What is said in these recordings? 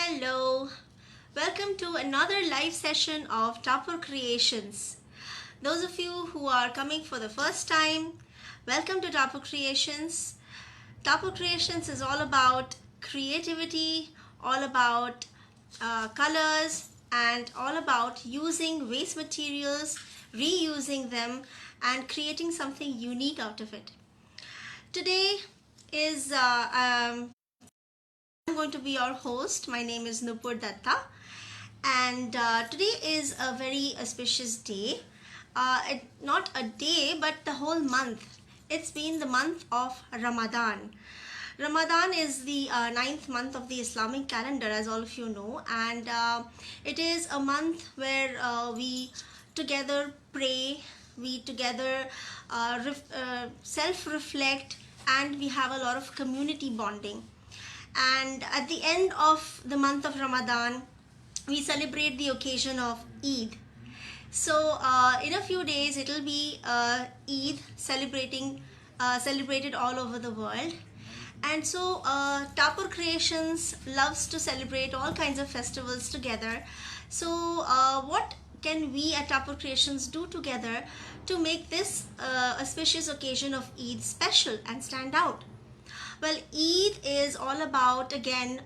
Hello, welcome to another live session of Tapoorkreations. Those of you who are coming for the first time, welcome to Tapoorkreations. Tapoorkreations is all about creativity, all about colors, and all about using waste materials, reusing them, and creating something unique out of it. Today is I'm going to be your host. My name is Nupur Datta, and today is a very auspicious day. Not a day, but the whole month. It's been the month of Ramadan. Ramadan is the ninth month of the Islamic calendar, as all of you know, and it is a month where we together pray, we together self-reflect, and we have a lot of community bonding. And at the end of the month of Ramadan, we celebrate the occasion of Eid. So in a few days, it'll be Eid celebrated all over the world. And so Tapoorkreations loves to celebrate all kinds of festivals together. So what can we at Tapoorkreations do together to make this auspicious occasion of Eid special and stand out? Well, Eid is all about, again,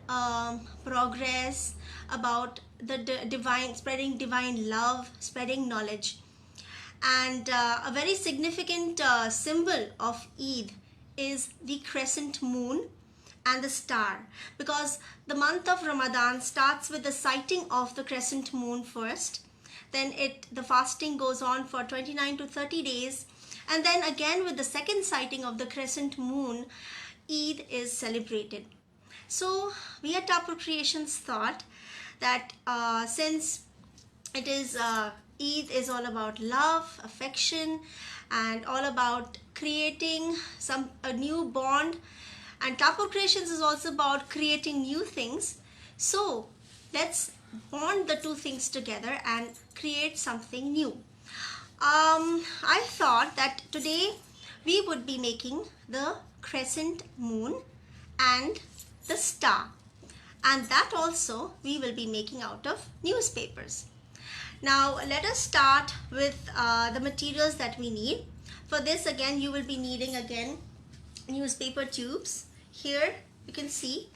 progress, about the divine, spreading divine love, spreading knowledge. And a very significant symbol of Eid is the crescent moon and the star, because the month of Ramadan starts with the sighting of the crescent moon first. Then the fasting goes on for 29 to 30 days. And then again with the second sighting of the crescent moon, Eid is celebrated. So we at Tapoorkreations thought that since it is Eid is all about love, affection, and all about creating a new bond, and Tapoorkreations is also about creating new things. So let's bond the two things together and create something new. I thought that today we would be making the crescent moon and the star, and that also we will be making out of newspapers. Now let us start with the materials that we need. For this, again, you will be needing newspaper tubes. Here you can see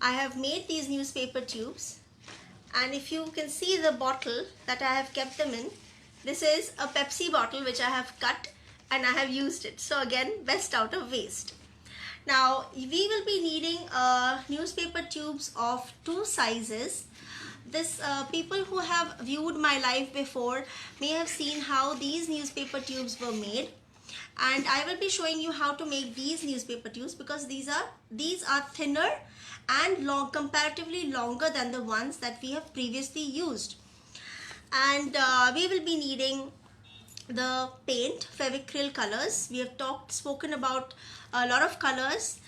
I have made these newspaper tubes, and if you can see the bottle that I have kept them in, this is a Pepsi bottle which I have cut and I have used it. So again, best out of waste. Now we will be needing newspaper tubes of two sizes. This people who have viewed my live before may have seen how these newspaper tubes were made, and I will be showing you how to make these newspaper tubes, because these are thinner and comparatively longer than the ones that we have previously used. And we will be needing the paint, Fevicryl colors. We have spoken about a lot of colors,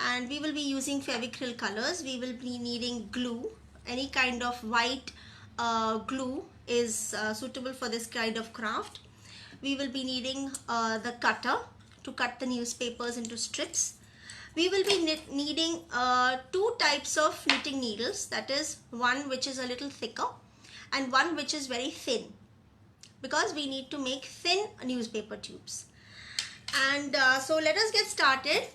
and we will be using Fevicryl colors. We will be needing glue. Any kind of white glue is suitable for this kind of craft. We will be needing the cutter to cut the newspapers into strips. We will be needing two types of knitting needles, that is one which is a little thicker and one which is very thin, because we need to make thin newspaper tubes. And so let us get started.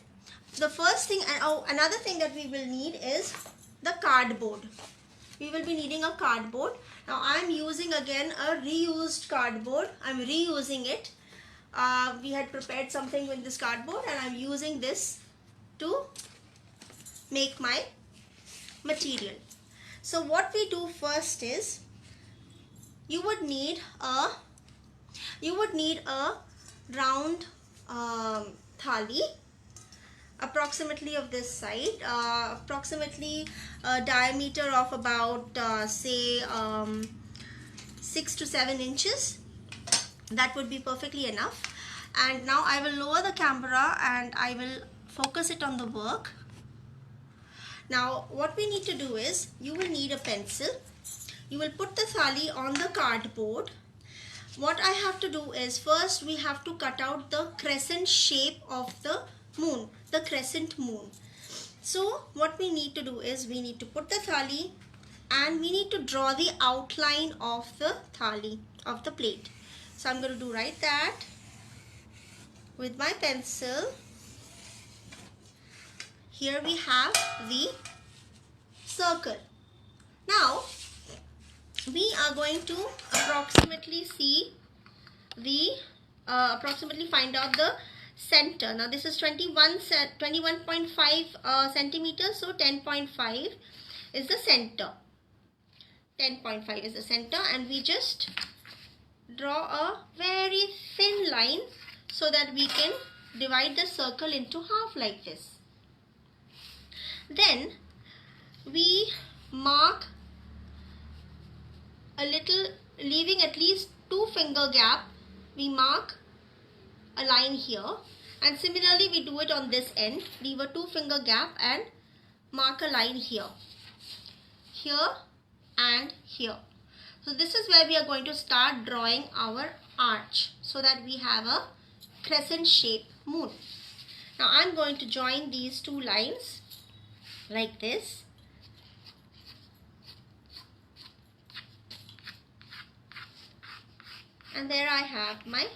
The first thing, another thing that we will need is the cardboard. We will be needing a cardboard. Now I am using again a reused cardboard. I am reusing it. We had prepared something with this cardboard, and I am using this to make my material. So what we do first is, you would need a round thali, approximately of this side, approximately a diameter of about say 6 to 7 inches. That would be perfectly enough. And now I will lower the camera and I will focus it on the work. Now what we need to do is, you will need a pencil. You will put the thali on the cardboard. What I have to do is, first we have to cut out the crescent shape of the moon, the crescent moon. So what we need to do is, we need to put the thali and we need to draw the outline of the thali, of the plate. So I'm going to do right that with my pencil. Here we have the circle. Now we are going to approximately see the approximately find out the center. Now this is 21.5 centimeters, so 10.5 is the center. 10.5 is the center, and we just draw a very thin line so that we can divide the circle into half like this. Then we mark a little, leaving at least 2 finger gap. We mark a line here, and similarly we do it on this end. Leave a 2 finger gap and mark a line here, here and here. So this is where we are going to start drawing our arch, so that we have a crescent shape moon. Now I'm going to join these 2 lines like this. And there I have my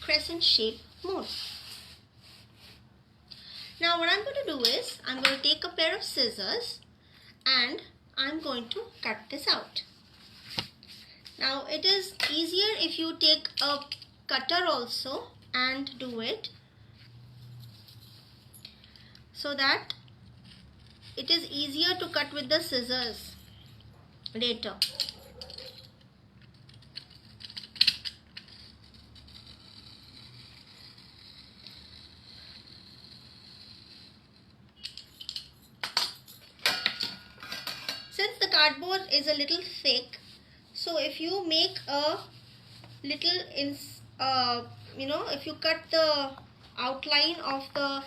crescent shape moon. Now what I'm going to do is, I'm going to take a pair of scissors and I'm going to cut this out. Now it is easier if you take a cutter also and do it, so that it is easier to cut with the scissors later. Since the cardboard is a little thick, so if you make a little if you cut the outline of the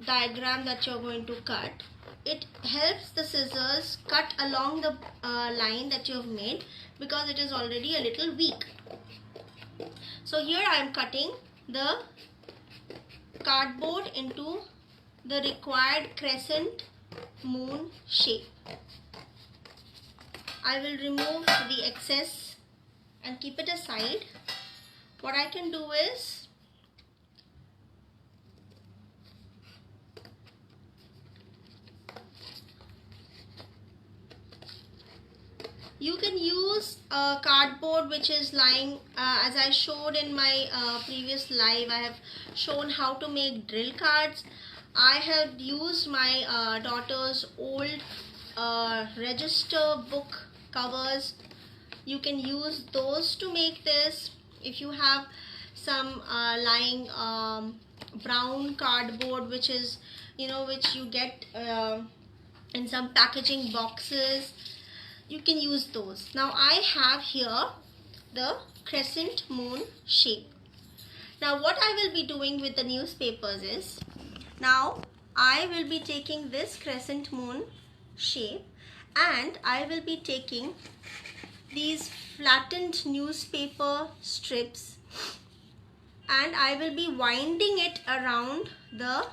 diagram that you're going to cut, it helps the scissors cut along the line that you have made, because it is already a little weak. So here I am cutting the cardboard into the required crescent moon shape. I will remove the excess and keep it aside. What I can do is, you can use cardboard which is lying, as I showed in my previous live. I have shown how to make drill cards. I have used my daughter's old register book covers. You can use those to make this. If you have some lying brown cardboard, which is, which you get in some packaging boxes, you can use those. Now I have here the crescent moon shape. Now what I will be doing with the newspapers is, now I will be taking this crescent moon shape and I will be taking these flattened newspaper strips and I will be winding it around the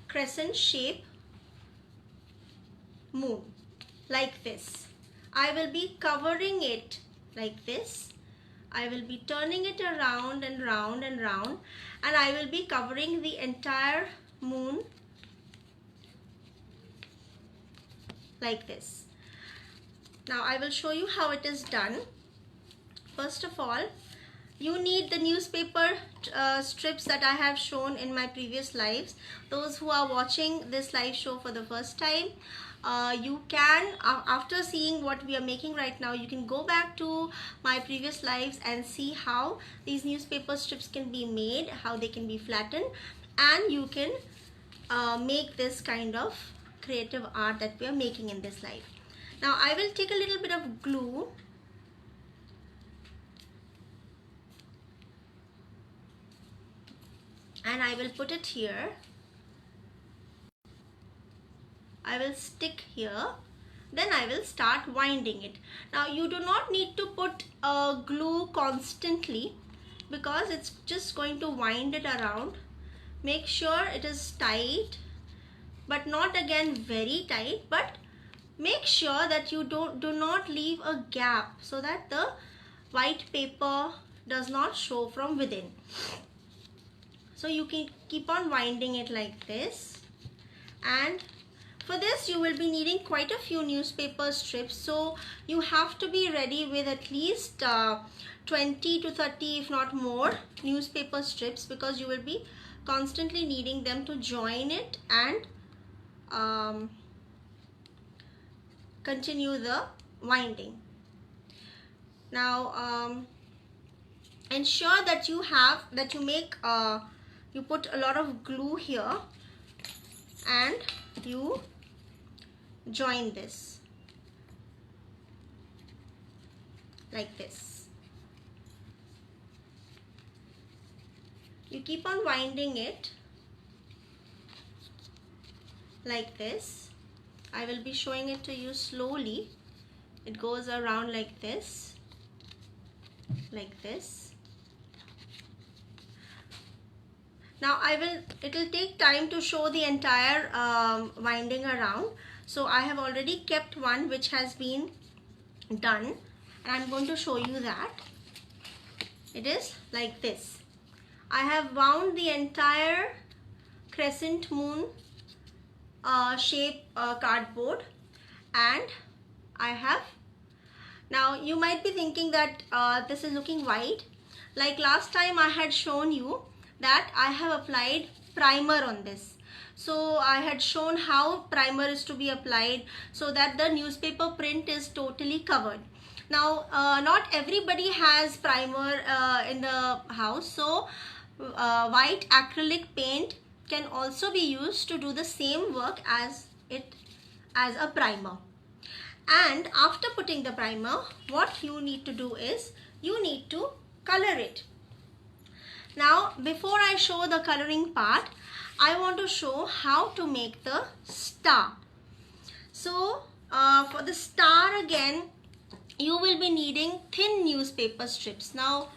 crescent shape moon like this. I will be covering it like this. I will be turning it around and round and round, and I will be covering the entire moon like this. Now I will show you how it is done. First of all, you need the newspaper strips that I have shown in my previous lives. Those who are watching this live show for the first time, you can, after seeing what we are making right now, you can go back to my previous lives and see how these newspaper strips can be made, how they can be flattened, and you can make this kind of creative art that we are making in this live. Now I will take a little bit of glue and I will put it here. I will stick here, then I will start winding it. Now you do not need to put glue constantly, because it's just going to wind it around. Make sure it is tight but not again very tight, but make sure that you do not leave a gap so that the white paper does not show from within. So you can keep on winding it like this, and for this you will be needing quite a few newspaper strips, so you have to be ready with at least 20 to 30 if not more newspaper strips, because you will be constantly needing them to join it and continue the winding. Now ensure that you put a lot of glue here and you join this like this. You keep on winding it like this. I will be showing it to you slowly. It goes around like this, like this. Now it will take time to show the entire winding around, so I have already kept one which has been done, and I'm going to show you that. It is like this. I have wound the entire crescent moon shape cardboard, and I have, now you might be thinking that this is looking white. Like last time I had shown you that I have applied primer on this. So I had shown how primer is to be applied so that the newspaper print is totally covered. Now not everybody has primer in the house, so white acrylic paint can also be used to do the same work as a primer. And after putting the primer, what you need to do is you need to color it. Now before I show the coloring part, I want to show how to make the star. So for the star again, you will be needing thin newspaper strips. Now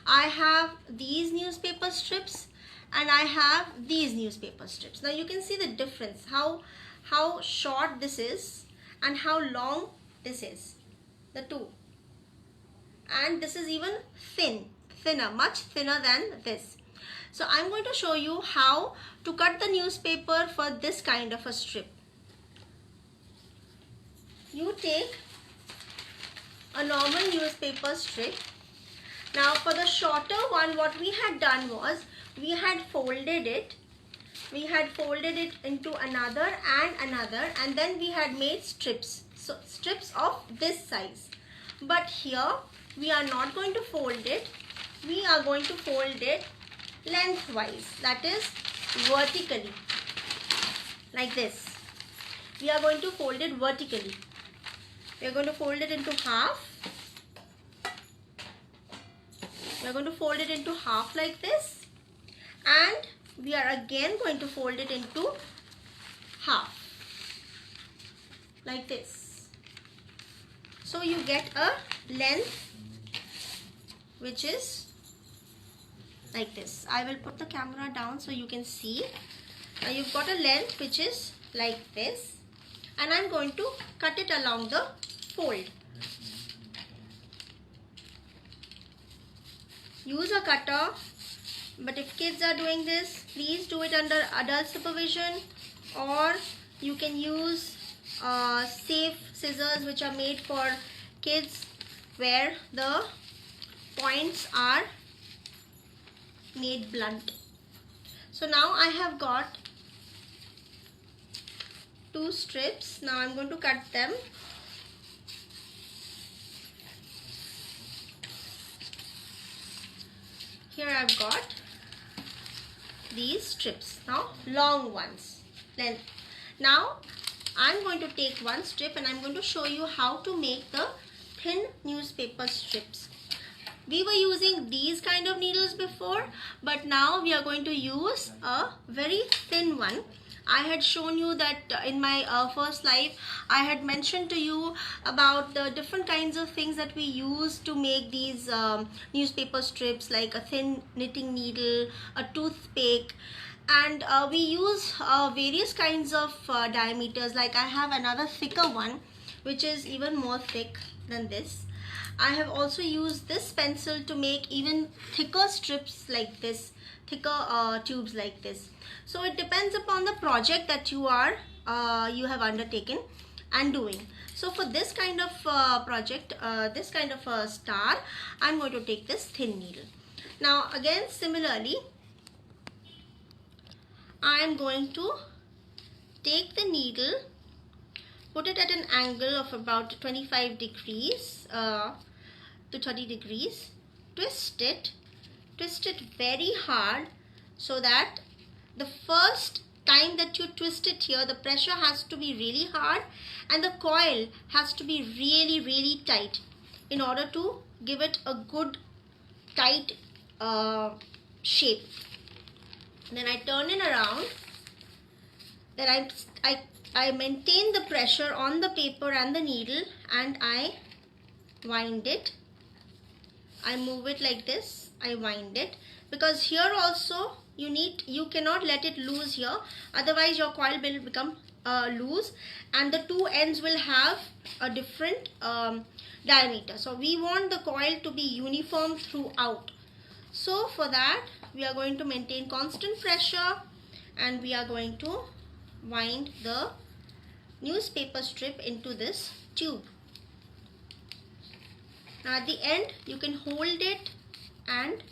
I have these newspaper strips and I have these newspaper strips. Now you can see the difference, how short this is and how long this is, the two. And this is even thinner, much thinner than this. So I'm going to show you how to cut the newspaper for this kind of a strip. You take a normal newspaper strip. Now for the shorter one, what we had done was we had folded it into another and another, and then we had made strips, so strips of this size. But here we are not going to fold it, we are going to fold it lengthwise, that is vertically, like this. We are going to fold it vertically. We are going to fold it into half. We are going to fold it into half like this, and we are again going to fold it into half like this. So you get a length which is like this. I will put the camera down so you can see. Now you've got a length which is like this, and I'm going to cut it along the fold. Use a cutter, but if kids are doing this, please do it under adult supervision, or you can use safe scissors which are made for kids, where the points are made blunt. So now I have got two strips. Now I'm going to cut them. Here I've got these strips, now long ones, length. Now I'm going to take one strip and I'm going to show you how to make the thin newspaper strips. We were using these kind of needles before, but now we are going to use a very thin one. I had shown you that in my first live, I had mentioned to you about the different kinds of things that we use to make these newspaper strips, like a thin knitting needle, a toothpick, And we use various kinds of diameters. Like I have another thicker one which is even more thick than this. I have also used this pencil to make even thicker strips like this, thicker tubes like this. So it depends upon the project that you have undertaken and doing. So for this kind of project, this kind of a star, I'm going to take this thin needle. Now again, similarly, I'm going to take the needle, put it at an angle of about 25 degrees to 30 degrees, twist it very hard, so that the first time that you twist it here, the pressure has to be really hard and the coil has to be really tight in order to give it a good tight shape. Then I turn it around, then I maintain the pressure on the paper and the needle, and I wind it. I move it like this, I wind it, because here also you cannot let it loose here, otherwise your coil will become loose and the two ends will have a different diameter. So we want the coil to be uniform throughout. So for that we are going to maintain constant pressure and we are going to wind the newspaper strip into this tube. Now at the end you can hold it, and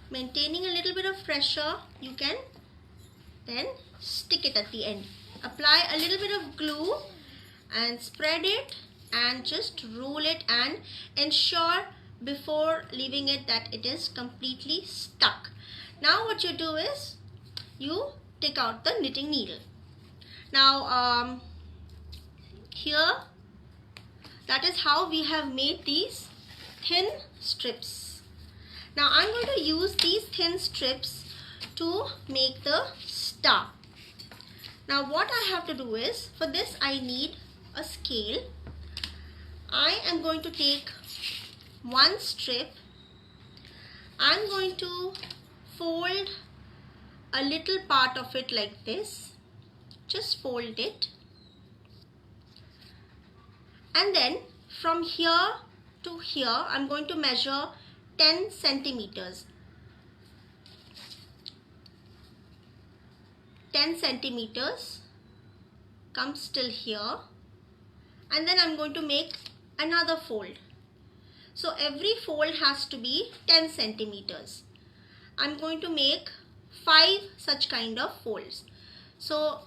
maintaining a little bit of pressure you can then stick it at the end. Apply a little bit of glue and spread it and just roll it, and ensure before leaving it that it is completely stuck. Now what you do is you take out the knitting needle. Now here, that is how we have made these thin strips. Now I'm going to use these thin strips to make the star. Now what I have to do is, for this I need a scale. I am going to take one strip. I'm going to fold a little part of it like this. Just fold it. And then from here to here I'm going to measure 10 centimeters. 10 centimeters comes till here, and then I'm going to make another fold. So every fold has to be 10 centimeters. I'm going to make 5 such kind of folds. So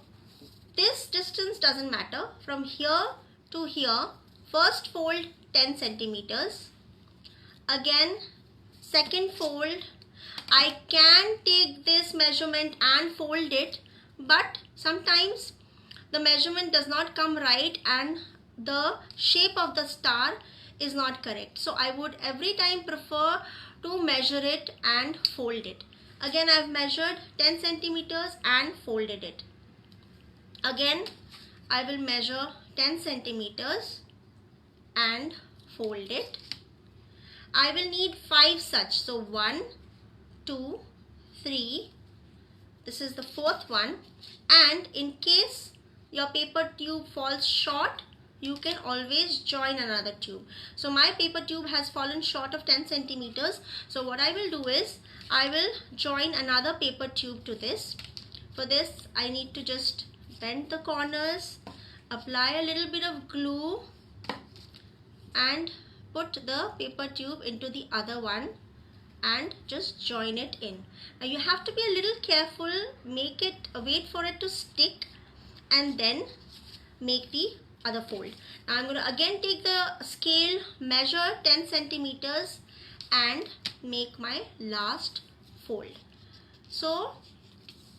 this distance doesn't matter. From here to here, first fold 10 centimeters. Again, second fold. I can take this measurement and fold it, but sometimes the measurement does not come right and the shape of the star is not correct. So I would every time prefer to measure it and fold it. Again, I've measured 10 centimeters and folded it. Again, I will measure 10 centimeters and fold it. I will need 5 such. So 1, 2, 3. This is the fourth one. And in case your paper tube falls short, you can always join another tube. So my paper tube has fallen short of 10 centimeters. So what I will do is, I will join another paper tube to this. For this, I need to just bend the corners, apply a little bit of glue, and put the paper tube into the other one and just join it in. Now you have to be a little careful, wait for it to stick and then make the other fold. Now I'm going to again take the scale, measure 10 centimeters and make my last fold. So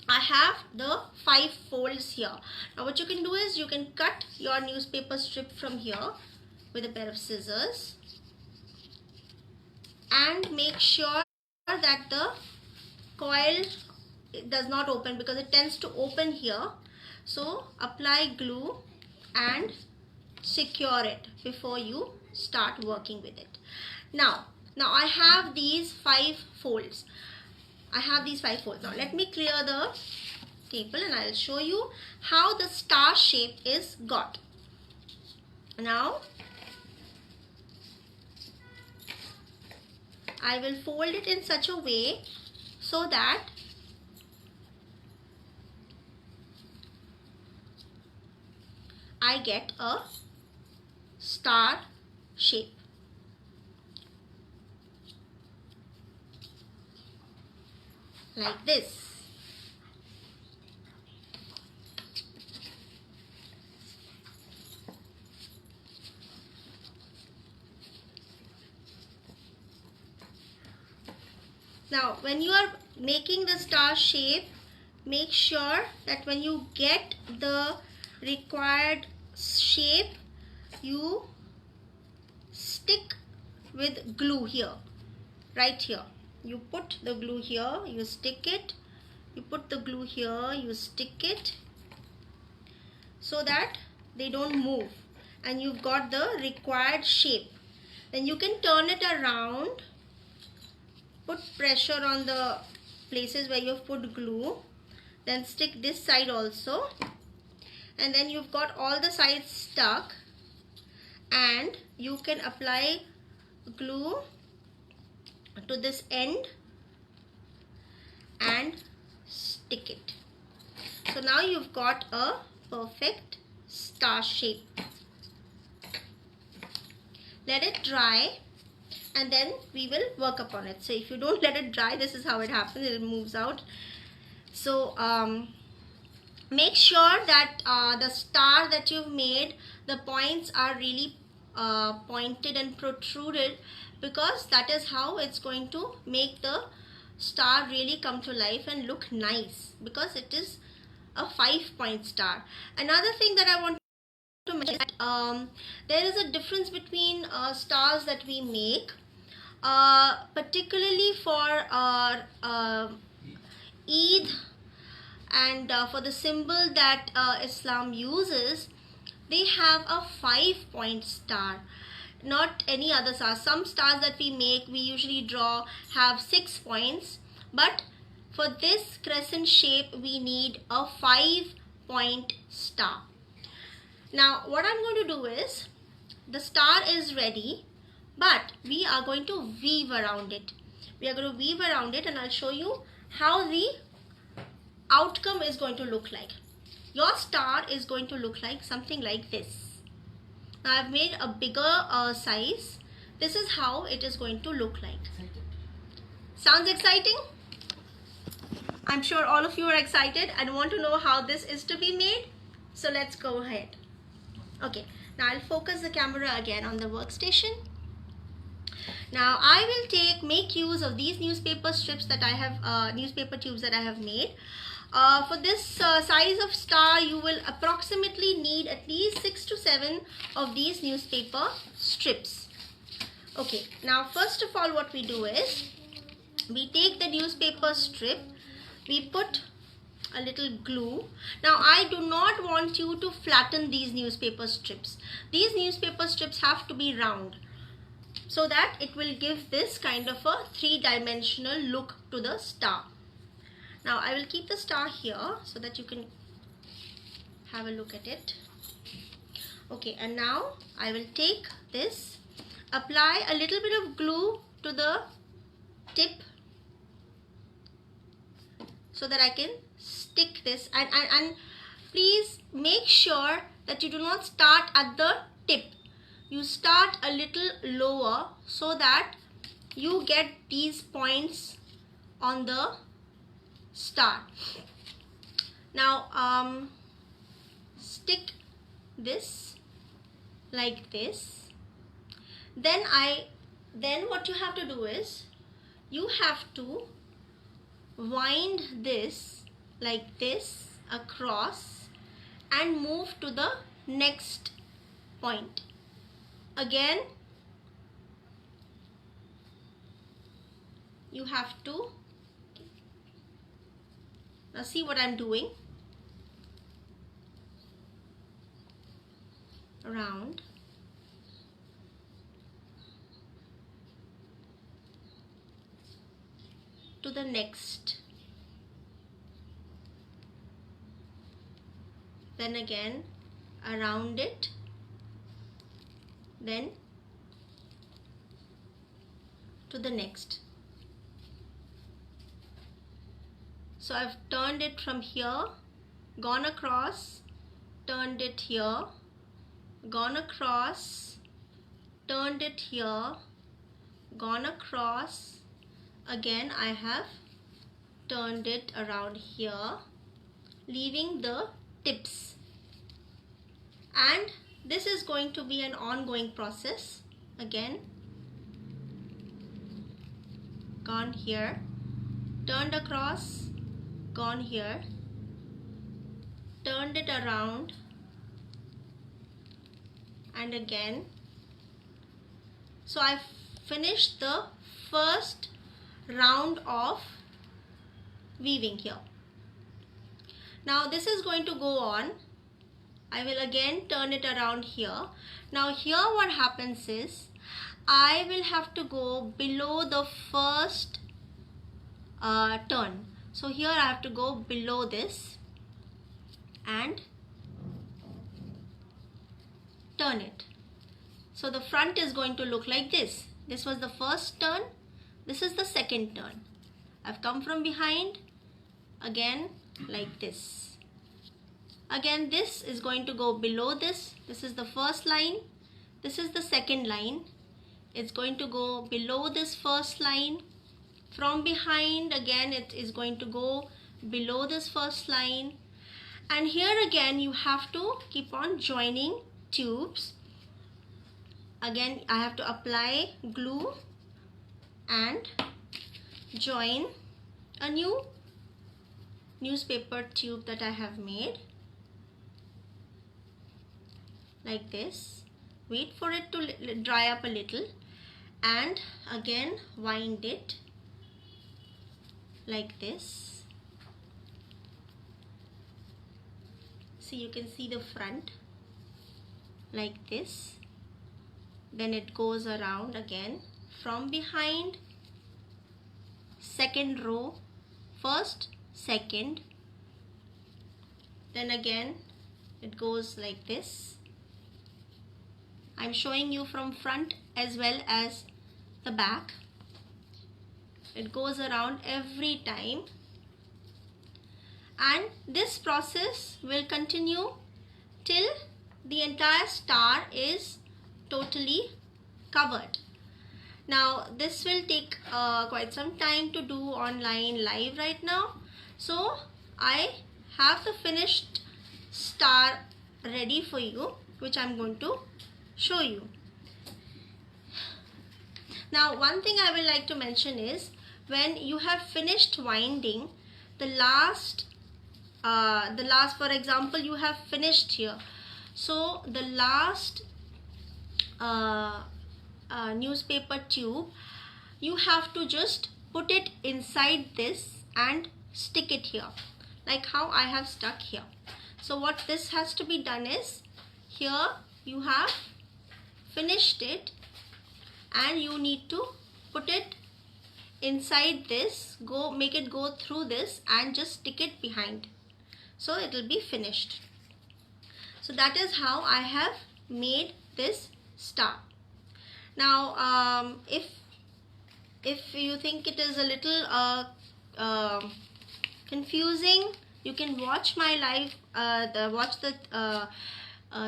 I have the 5 folds here. Now what you can do is, you can cut your newspaper strip from here with a pair of scissors and make sure that the coil does not open, because it tends to open here. So apply glue and secure it before you start working with it. Now I have these 5 folds. Now let me clear the table, and I'll show you how the star shape is got. Now I will fold it in such a way so that I get a star shape. Like this. Now, when you are making the star shape, make sure that when you get the required shape, you stick with glue here, right here. You put the glue here, you stick it, you put the glue here, you stick it, so that they don't move, and you've got the required shape. Then you can turn it around, put pressure on the places where you've put glue, then stick this side also, and then you've got all the sides stuck, and you can apply glue to this end and stick it. So now you've got a perfect star shape. Let it dry, and then we will work upon it. So if you don't let it dry, this is how it happens, it moves out. So make sure that the star that you've made, the points are really pointed and protruded, because that is how it's going to make the star really come to life and look nice, because it is a 5-point star. Another thing that I want to mention is that there is a difference between stars that we make, particularly for Eid and for the symbol that Islam uses. They have a 5-point star, not any other star. Some stars that we make, we usually draw, have 6 points, but for this crescent shape we need a 5-point star. Now what I'm going to do is, the star is ready, but we are going to weave around it. We are going to weave around it, and I'll show you how the outcome is going to look like. Your star is going to look like something like this. Now I've made a bigger size. This is how it is going to look like. Sounds exciting? I'm sure all of you are excited and want to know how this is to be made. So let's go ahead. Okay, now I'll focus the camera again on the workstation. Now I will make use of these newspaper strips that I have, newspaper tubes that I have made. For this size of star, you will approximately need at least 6 to 7 of these newspaper strips. Okay, now first of all what we do is, we take the newspaper strip, we put a little glue. Now I do not want you to flatten these newspaper strips. These newspaper strips have to be round, so that it will give this kind of a 3-dimensional look to the star. Now I will keep the star here so that you can have a look at it. Okay, and now I will take this, apply a little bit of glue to the tip so that I can stick this, and please make sure that you do not start at the tip. You start a little lower so that you get these points on the star. Now stick this like this. Then what you have to do is, you have to wind this like this across and move to the next point. Again you have to, now see what I'm doing, around, to the next then again around it, then to the next. So I've turned it from here, gone across, turned it here, gone across, turned it here, gone across, again I have turned it around here, leaving the tips. And this is going to be an ongoing process. Again, gone here, turned across, gone here, turned it around, and again. So I finished the first round of weaving here. Now this is going to go on. I will again turn it around here. Now here what happens is I will have to go below the first turn. So here I have to go below this and turn it. So the front is going to look like this. This was the first turn. This is the second turn. I've come from behind, again like this. Again, this is going to go below this. This is the first line. This is the second line. It's going to go below this first line. From behind, again, it is going to go below this first line. And here again, you have to keep on joining tubes. Again, I have to apply glue and join a new newspaper tube that I have made. Like this. Wait for it to dry up a little and again wind it like this. See, you can see the front like this. Then it goes around again from behind, second row, first, second, then again it goes like this. I'm showing you from front as well as the back. It goes around every time, and this process will continue till the entire star is totally covered. Now this will take quite some time to do online live right now, so I have the finished star ready for you, which I'm going to show you. Now one thing I would like to mention is when you have finished winding the last for example, you have finished here, so the last newspaper tube, you have to just put it inside this and stick it here, like how I have stuck here. So what this has to be done is, here you have finished it and you need to put it inside this, make it go through this and just stick it behind, so it will be finished. So that is how I have made this star. Now if you think it is a little confusing, you can watch my live watch the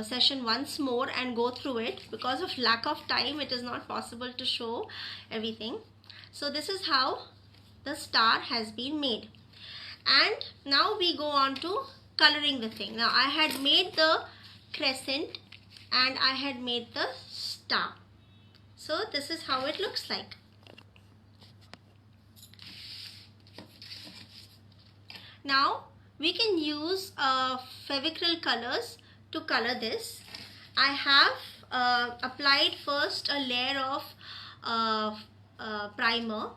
session once more and go through it. Because of lack of time, it is not possible to show everything. So this is how the star has been made. And now we go on to coloring the thing. Now I had made the crescent and I had made the star. So this is how it looks like. Now we can use Fevicryl colors to color this. I have applied first a layer of primer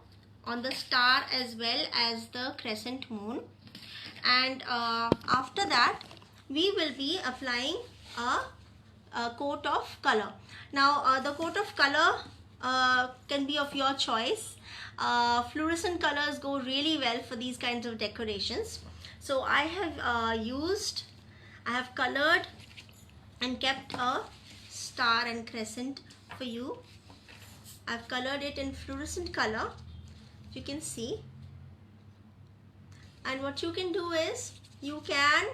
on the star as well as the crescent moon, and after that we will be applying a coat of color. Now the coat of color can be of your choice. Fluorescent colors go really well for these kinds of decorations. So I have I have colored and kept a star and crescent for you. I've colored it in fluorescent color, you can see. And what you can do is you can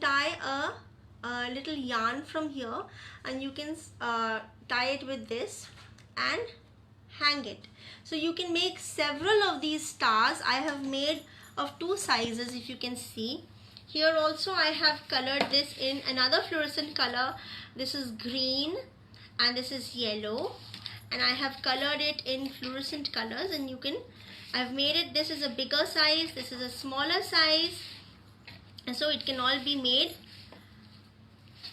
tie a little yarn from here, and you can tie it with this and hang it. So you can make several of these stars. I have made of 2 sizes, if you can see. Here also I have colored this in another fluorescent color. This is green and this is yellow, and I have colored it in fluorescent colors, and I've made it, this is a bigger size, this is a smaller size, and so it can all be made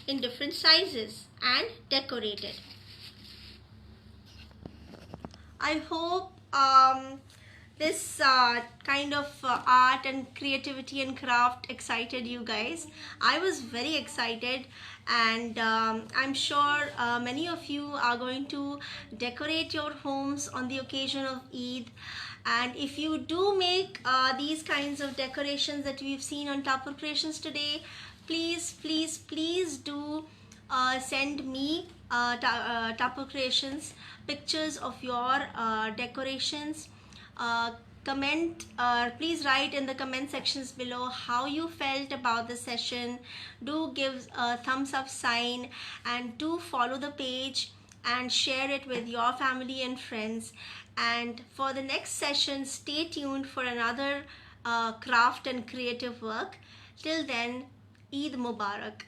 in different sizes and decorated. I hope this kind of art and creativity and craft excited you guys. I was very excited, and I'm sure many of you are going to decorate your homes on the occasion of Eid. And if you do make these kinds of decorations that we've seen on Tapoor Creations today, please do send me Tapoor Creations pictures of your decorations. Please write in the comment sections below how you felt about the session. Do give a thumbs up sign, and do follow the page and share it with your family and friends. And for the next session, stay tuned for another craft and creative work. Till then, Eid Mubarrak.